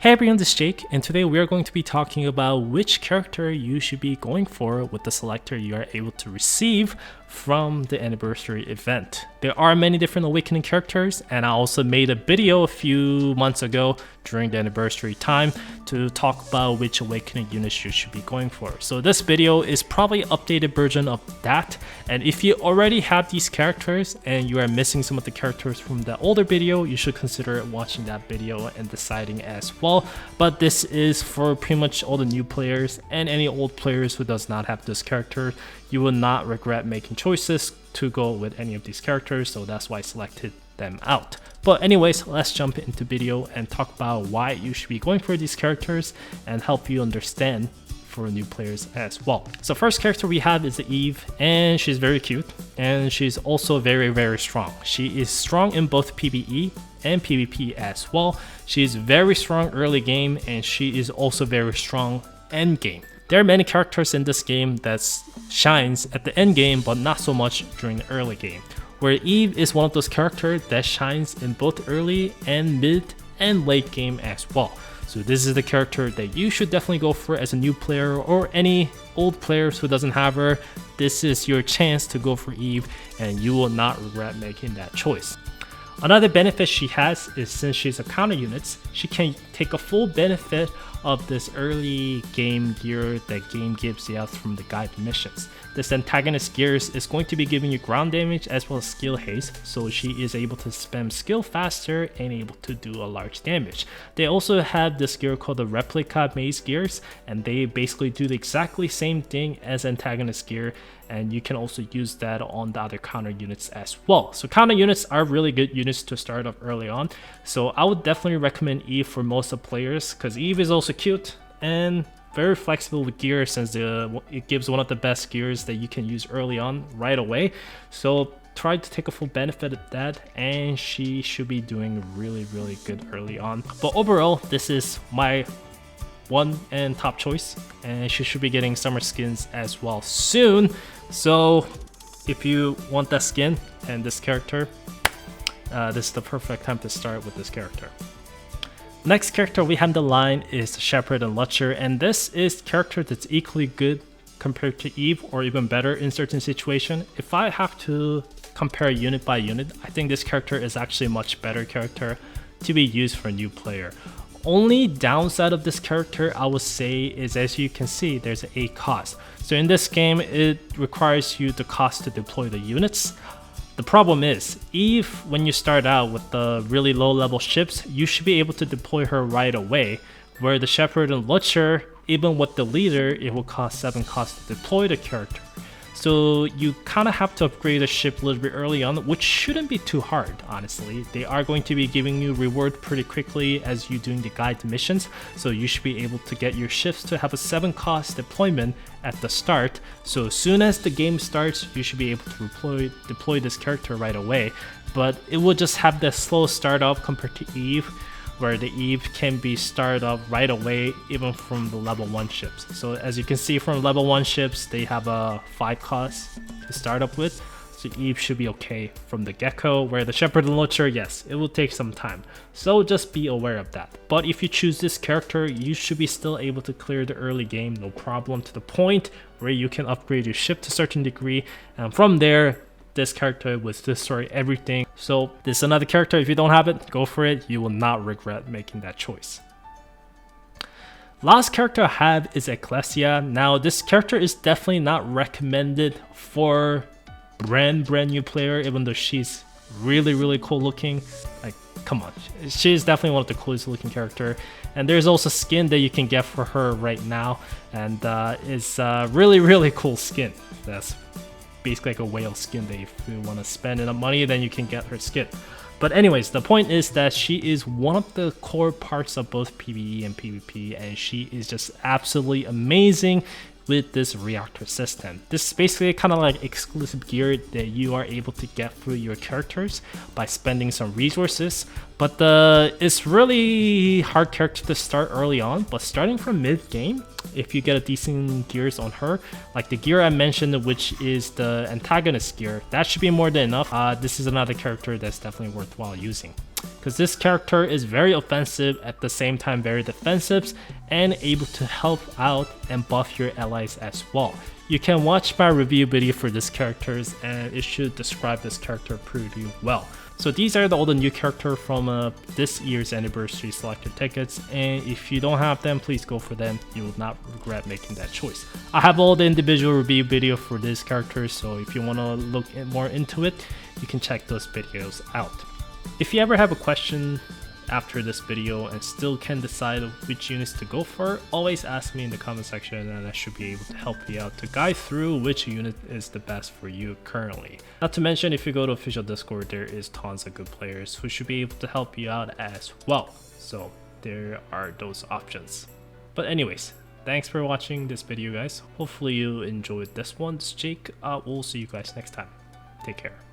Hey everyone, this is Jake, and today we are going to be talking about which character you should be going for with the selector you are able to receive from the anniversary event. There are many different Awakening characters, and I also made a video a few months ago during the anniversary time to talk about which Awakening units you should be going for. So this video is probably an updated version of that, and if you already have these characters and you are missing some of the characters from the older video, you should consider watching that video and deciding as well. But this is for pretty much all the new players and any old players who does not have this character. You will not regret making choices to go with any of these characters, so that's why I selected them out. But anyways, let's jump into video and talk about why you should be going for these characters and help you understand for new players as well. So first character we have is the Eve, and she's very cute, and she's also very strong. She is strong in both PvE and PvP as well. She is very strong early game, and she is also very strong end game. There are many characters in this game that shines at the end game, but not so much during the early game, where Eve is one of those characters that shines in both early and mid and late game as well. So this is the character that you should definitely go for as a new player or any old players who doesn't have her. This is your chance to go for Eve, and you will not regret making that choice. Another benefit she has is since she's a counter unit, she can take a full benefit of this early game gear that game gives you out from the guide missions. This antagonist gears is going to be giving you ground damage as well as skill haste, so she is able to spam skill faster and able to do a large damage. They also have this gear called the replica maze gears, and they basically do the exactly same thing as antagonist gear, and you can also use that on the other counter units as well. So counter units are really good units to start off early on, so I would definitely recommend Eve for most of players, because Eve is also cute and very flexible with gear, since it gives one of the best gears that you can use early on right away. So try to take a full benefit of that, and she should be doing really good early on. But overall, this is my one and top choice, and she should be getting summer skins as well soon. So if you want that skin and this character, this is the perfect time to start with this character. Next character we have in the line is Shepherd and Lutcher, and this is character that's equally good compared to Eve or even better in certain situations. If I have to compare unit by unit, I think this character is actually a much better character to be used for a new player. Only downside of this character I would say is, as you can see, there's a cost. So in this game it requires you the cost to deploy the units. The problem is, Eve, when you start out with the really low level ships, you should be able to deploy her right away, where the Shepherd and Lutcher, even with the leader, it will cost 7 costs to deploy the character. So you kind of have to upgrade the ship a little bit early on, which shouldn't be too hard, honestly. They are going to be giving you reward pretty quickly as you doing the guide missions, so you should be able to get your ships to have a 7 cost deployment at the start. So as soon as the game starts, you should be able to deploy this character right away. But it will just have that slow start off compared to Eve, where the Eve can be started up right away even from the level 1 ships. So as you can see from level 1 ships, they have a 5 cost to start up with, so Eve should be okay from the get-go, where the Shepherd and Lutcher, yes, it will take some time, so just be aware of that. But if you choose this character, you should be still able to clear the early game no problem, to the point where you can upgrade your ship to a certain degree, and from there this character will destroy everything. So this is another character, if you don't have it, go for it. You will not regret making that choice. Last character I have is Ecclesia. Now this character is definitely not recommended for brand new player, even though she's really cool looking. Like, come on, she is definitely one of the coolest looking character. And there's also skin that you can get for her right now, and it's really cool skin. That's basically like a whale skin that if you want to spend enough money, then you can get her skin. But anyways, the point is that she is one of the core parts of both PvE and PvP, and she is just absolutely amazing with this reactor system. This is basically kind of like exclusive gear that you are able to get through your characters by spending some resources. But it's really hard character to start early on, but starting from mid game, if you get a decent gears on her, like the gear I mentioned, which is the antagonist gear, that should be more than enough. This is another character that's definitely worthwhile using. because this character is very offensive at the same time very defensive and able to help out and buff your allies as well. You can watch my review video for this characters and it should describe this character pretty well. So these are all the new characters from this year's anniversary selected tickets, and if you don't have them, please go for them. You will not regret making that choice. I have all the individual review video for these characters, so if you want to look more into it, you can check those videos out. If you ever have a question after this video and still can't decide which units to go for, always ask me in the comment section and I should be able to help you out to guide through which unit is the best for you currently. Not to mention, if you go to official Discord, there is tons of good players who should be able to help you out as well. So there are those options. But anyways, thanks for watching this video guys. Hopefully you enjoyed this one. This is Jake. We'll see you guys next time. Take care.